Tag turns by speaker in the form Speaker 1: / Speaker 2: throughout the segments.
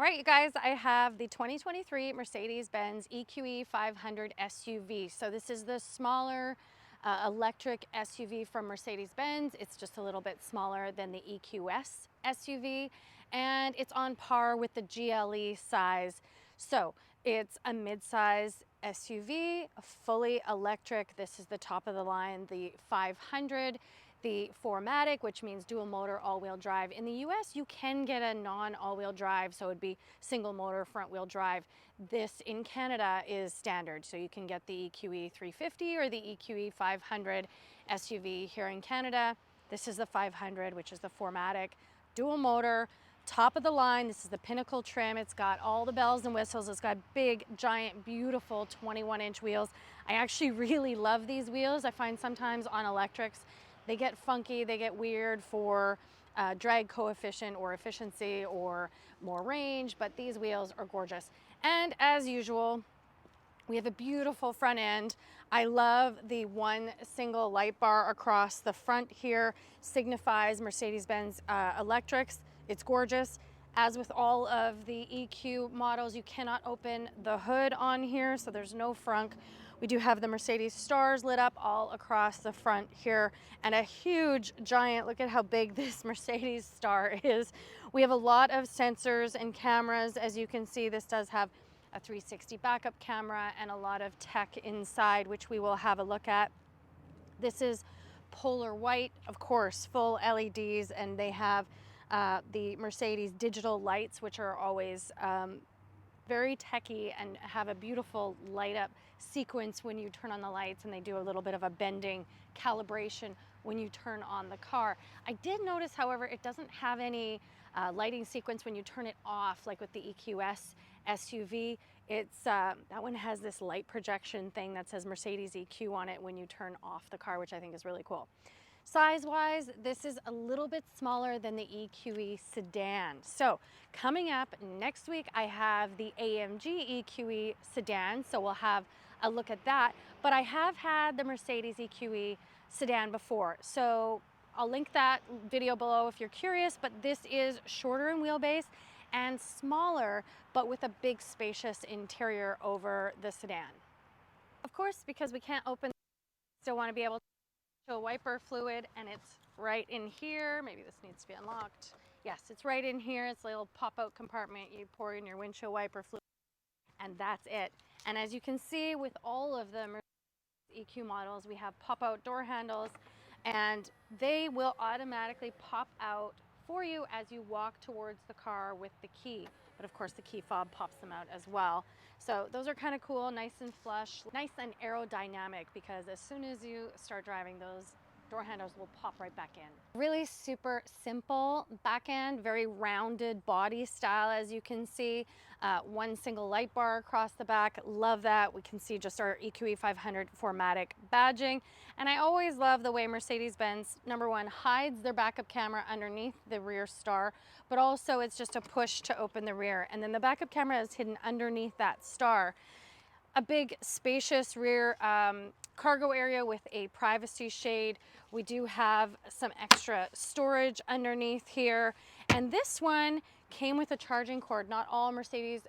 Speaker 1: All right, you guys, I have the 2023 Mercedes-Benz EQE 500 SUV. So this is the smaller electric SUV from Mercedes-Benz. It's just a little bit smaller than the EQS SUV, and it's on par with the GLE size. So it's a mid-size SUV, fully electric. This is the top of the line, the 500. The 4MATIC, which means dual motor all-wheel drive. In the US, you can get a non-all-wheel drive, so it'd be single motor front-wheel drive. This in Canada is standard, so you can get the EQE 350 or the EQE 500 SUV here in Canada. This is the 500, which is the 4MATIC, dual motor, top of the line. This is the pinnacle trim. It's got all the bells and whistles. It's got big, giant, beautiful 21-inch wheels. I actually really love these wheels. I find sometimes on electrics, they get funky, they get weird for drag coefficient or efficiency or more range, but these wheels are gorgeous. And as usual, we have a beautiful front end. I love the one single light bar across the front here, signifies Mercedes-Benz electrics. It's gorgeous. As with all of the EQ models, you cannot open the hood on here, so there's no frunk. We do have the Mercedes stars lit up all across the front here, and a huge giant, look at how big this Mercedes star is. We have a lot of sensors and cameras. As you can see, this does have a 360 backup camera and a lot of tech inside, which we will have a look at. This is polar white, of course, full LEDs, and they have the Mercedes digital lights, which are always very techy and have a beautiful light up sequence when you turn on the lights, and they do a little bit of a bending calibration when you turn on the car. I did notice, however, it doesn't have any lighting sequence when you turn it off, like with the EQS SUV. It's that one has this light projection thing that says Mercedes EQ on it when you turn off the car, which I think is really cool. Size-wise, this is a little bit smaller than the EQE sedan. So coming up next week, I have the AMG EQE sedan, so we'll have a look at that. But I have had the Mercedes EQE sedan before, so I'll link that video below if you're curious, but this is shorter in wheelbase and smaller, but with a big spacious interior over the sedan. Of course, because we can't open, still want to be able to show wiper fluid, and it's right in here. Maybe this needs to be unlocked. Yes, it's right in here. It's a little pop-out compartment. You pour in your windshield wiper fluid, and that's it. And as you can see with all of the Mercedes EQ models, we have pop-out door handles, and they will automatically pop out for you as you walk towards the car with the key. But of course the key fob pops them out as well. So those are kind of cool, nice and flush, nice and aerodynamic, because as soon as you start driving, those door handles will pop right back in. Really super simple back end, very rounded body style, as you can see. One single light bar across the back, love that. We can see just our EQE 500 4MATIC badging. And I always love the way Mercedes-Benz, number one, hides their backup camera underneath the rear star, but also it's just a push to open the rear. And then the backup camera is hidden underneath that star. A big spacious rear cargo area with a privacy shade. We do have some extra storage underneath here. And this one came with a charging cord. Not all Mercedes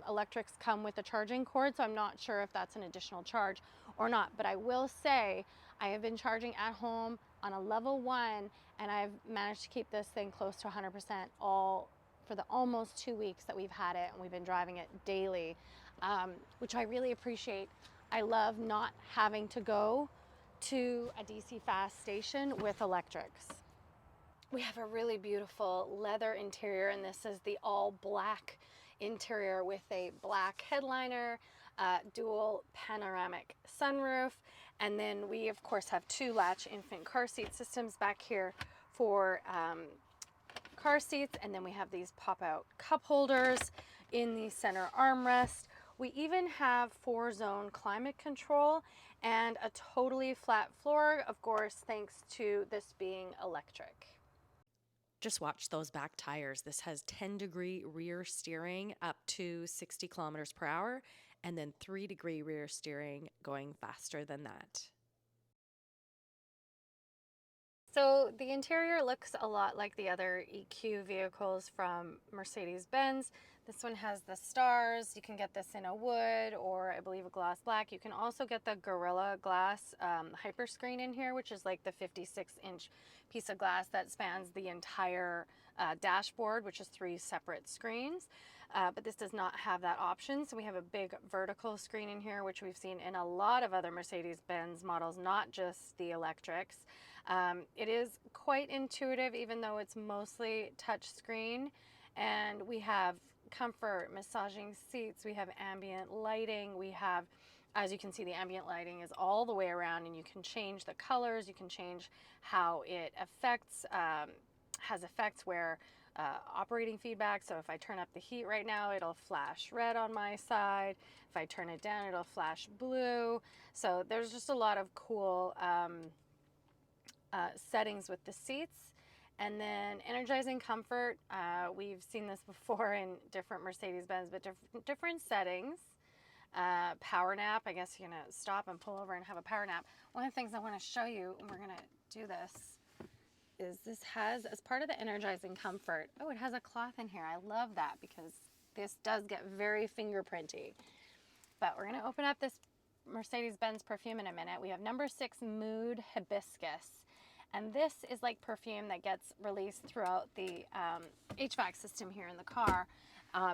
Speaker 1: electrics come with a charging cord, so I'm not sure if that's an additional charge or not. But I will say I have been charging at home on a level 1, and I've managed to keep this thing close to 100% all for the almost 2 weeks that we've had it, and we've been driving it daily. Which I really appreciate. I love not having to go to a DC fast station with electrics. We have a really beautiful leather interior, and this is the all black interior with a black headliner, dual panoramic sunroof, and then we of course have 2 latch infant car seat systems back here for car seats, and then we have these pop-out cup holders in the center armrest. We even have 4-zone climate control and a totally flat floor, of course, thanks to this being electric.
Speaker 2: Just watch those back tires. This has 10-degree rear steering up to 60 kilometers per hour, and then 3-degree rear steering going faster than that.
Speaker 1: So the interior looks a lot like the other EQ vehicles from Mercedes-Benz. This one has the stars. You can get this in a wood or I believe a gloss black. You can also get the Gorilla Glass hyper screen in here, which is like the 56-inch piece of glass that spans the entire dashboard, which is 3 separate screens. But this does not have that option. So we have a big vertical screen in here, which we've seen in a lot of other Mercedes-Benz models, not just the electrics. It is quite intuitive, even though it's mostly touch screen. And we have comfort, massaging seats, we have ambient lighting, we have, as you can see, the ambient lighting is all the way around, and you can change the colors, you can change how it affects, has effects where operating feedback. So if I turn up the heat right now, it'll flash red on my side. If I turn it down, it'll flash blue. So there's just a lot of cool settings with the seats. And then energizing comfort, we've seen this before in different Mercedes-Benz, but different settings. Power nap, I guess you're gonna stop and pull over and have a power nap. One of the things I wanna show you, and we're gonna do this, is this has, as part of the energizing comfort, oh, it has a cloth in here. I love that because this does get very fingerprinty. But we're gonna open up this Mercedes-Benz perfume in a minute. We have number 6 Mood Hibiscus. And this is like perfume that gets released throughout the HVAC system here in the car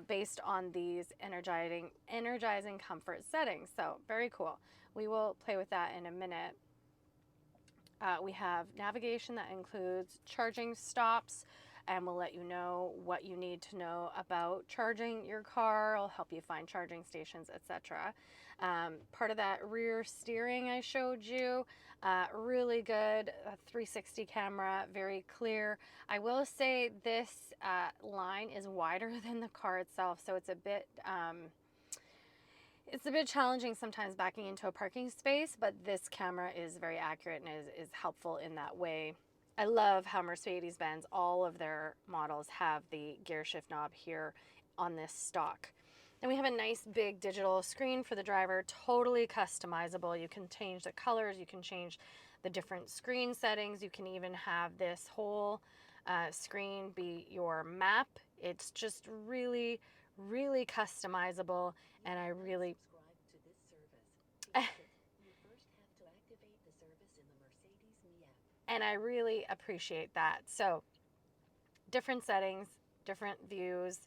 Speaker 1: based on these energizing comfort settings. So very cool. We will play with that in a minute. We have navigation that includes charging stops, and we'll let you know what you need to know about charging your car. It'll help you find charging stations, etc. Part of that rear steering I showed you, really good 360 camera, very clear. I will say this line is wider than the car itself, so it's a bit challenging sometimes backing into a parking space, but this camera is very accurate and is helpful in that way. I love how Mercedes-Benz, all of their models have the gear shift knob here on this stock. Then we have a nice big digital screen for the driver, totally customizable. You can change the colors, you can change the different screen settings, you can even have this whole screen be your map. It's just really, really customizable, and I really and I really appreciate that. So different settings, different views.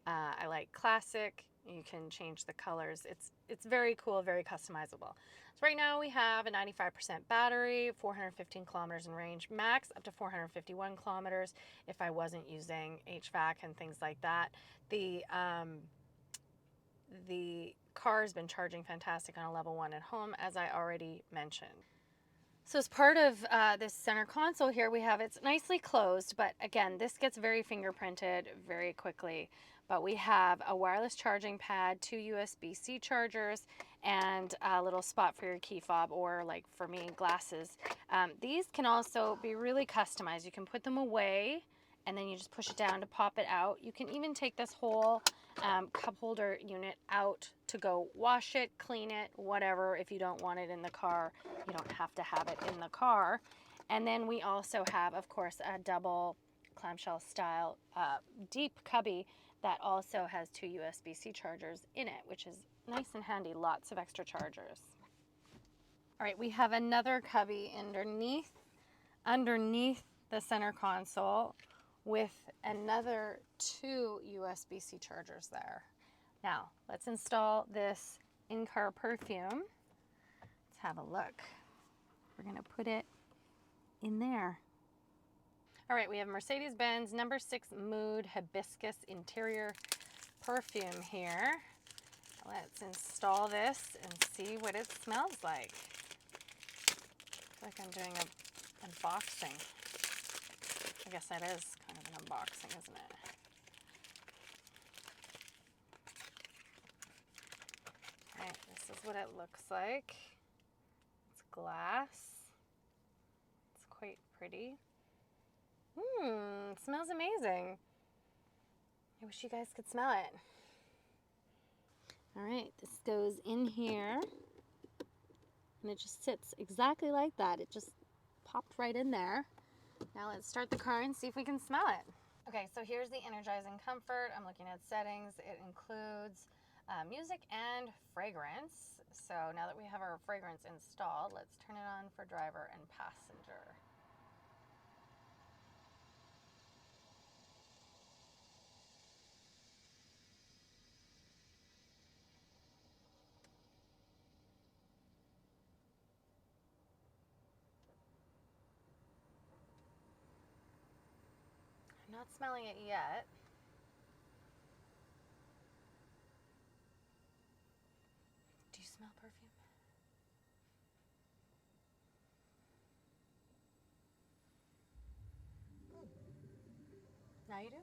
Speaker 1: I like classic. You can change the colors. It's very cool, very customizable. So right now we have a 95% battery, 415 kilometers in range, max up to 451 kilometers if I wasn't using HVAC and things like that. The car has been charging fantastic on a level 1 at home, as I already mentioned. So as part of this center console here, we have, it's nicely closed, but again, this gets very fingerprinted very quickly. But we have a wireless charging pad, 2 USB-C chargers, and a little spot for your key fob, or like for me, glasses. These can also be really customized. You can put them away, and then you just push it down to pop it out. You can even take this whole cup holder unit out to go wash it, clean it, whatever. If you don't want it in the car, you don't have to have it in the car. And then we also have, of course, a double clamshell style deep cubby that also has 2 USB-C chargers in it, which is nice and handy, lots of extra chargers. All right, we have another cubby underneath the center console with another 2 USB-C chargers there. Now, let's install this in-car perfume. Let's have a look. We're gonna put it in there. All right, we have Mercedes-Benz number 6 Mood Hibiscus interior perfume here. Let's install this and see what it smells like. I feel like I'm doing an unboxing. I guess that is kind of an unboxing, isn't it? All right, this is what it looks like. It's glass. It's quite pretty. It smells amazing. I wish you guys could smell it. All right, this goes in here, and it just sits exactly like that. It just popped right in there. Now let's start the car and see if we can smell it. Okay, so here's the energizing comfort. I'm looking at settings. It includes music and fragrance. So now that we have our fragrance installed, let's turn it on for driver and passenger. I'm not smelling it yet. Do you smell perfume? Now you do?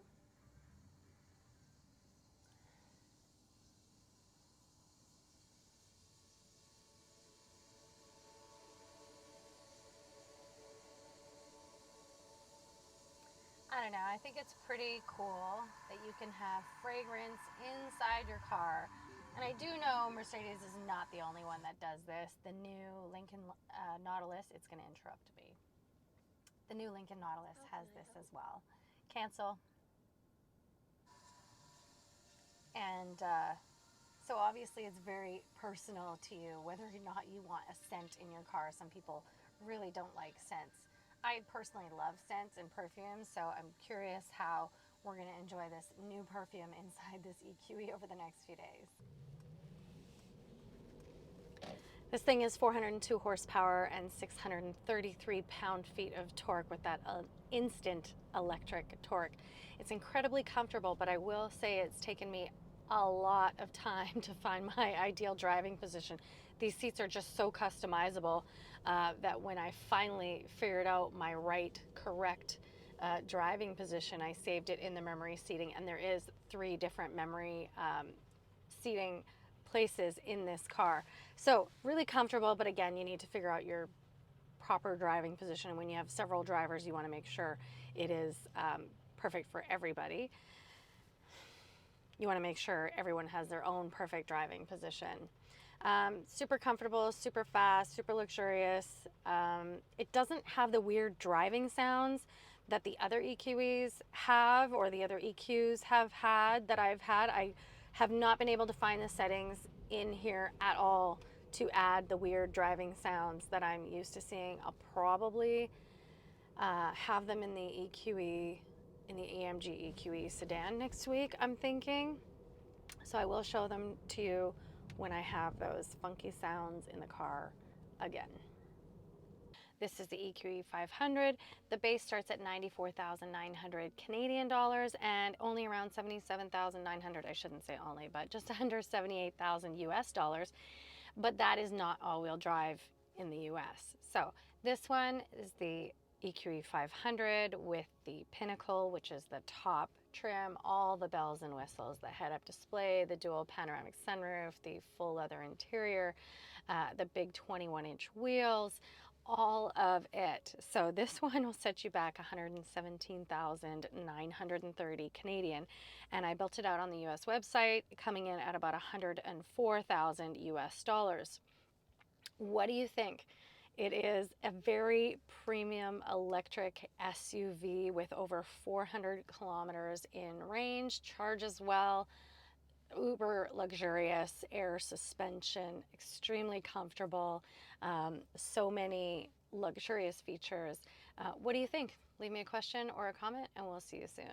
Speaker 1: I don't know. I think it's pretty cool that you can have fragrance inside your car. And I do know Mercedes is not the only one that does this. The new Lincoln Nautilus, it's going to interrupt me. The new Lincoln Nautilus has this as well. Cancel. And so obviously it's very personal to you whether or not you want a scent in your car. Some people really don't like scents. I personally love scents and perfumes, so I'm curious how we're going to enjoy this new perfume inside this EQE over the next few days. This thing is 402 horsepower and 633 pound-feet of torque with that instant electric torque. It's incredibly comfortable, but I will say it's taken me a lot of time to find my ideal driving position. These seats are just so customizable that when I finally figured out my correct driving position, I saved it in the memory seating, and there is 3 different memory seating places in this car. So really comfortable, but again, you need to figure out your proper driving position. When you have several drivers, you want to make sure it is perfect for everybody. You want to make sure everyone has their own perfect driving position. Super comfortable, super fast, super luxurious. It doesn't have the weird driving sounds that the other EQEs have or the other EQs have had that I've had. I have not been able to find the settings in here at all to add the weird driving sounds that I'm used to seeing. I'll probably have them in the EQE, in the AMG EQE sedan next week, I'm thinking. So I will show them to you when I have those funky sounds in the car again. This is the EQE 500. The base starts at 94,900 Canadian dollars and only around 77,900. I shouldn't say only, but just under 78,000 US dollars. But that is not all-wheel drive in the US. So this one is the EQE 500 with the Pinnacle, which is the top trim, all the bells and whistles, the head-up display, the dual panoramic sunroof, the full leather interior, the big 21-inch wheels, all of it. So this one will set you back 117,930 Canadian, and I built it out on the US website, coming in at about 104,000 US dollars. What do you think? It is a very premium electric SUV with over 400 kilometers in range, charges well, uber luxurious air suspension, extremely comfortable, so many luxurious features. What do you think? Leave me a question or a comment and we'll see you soon.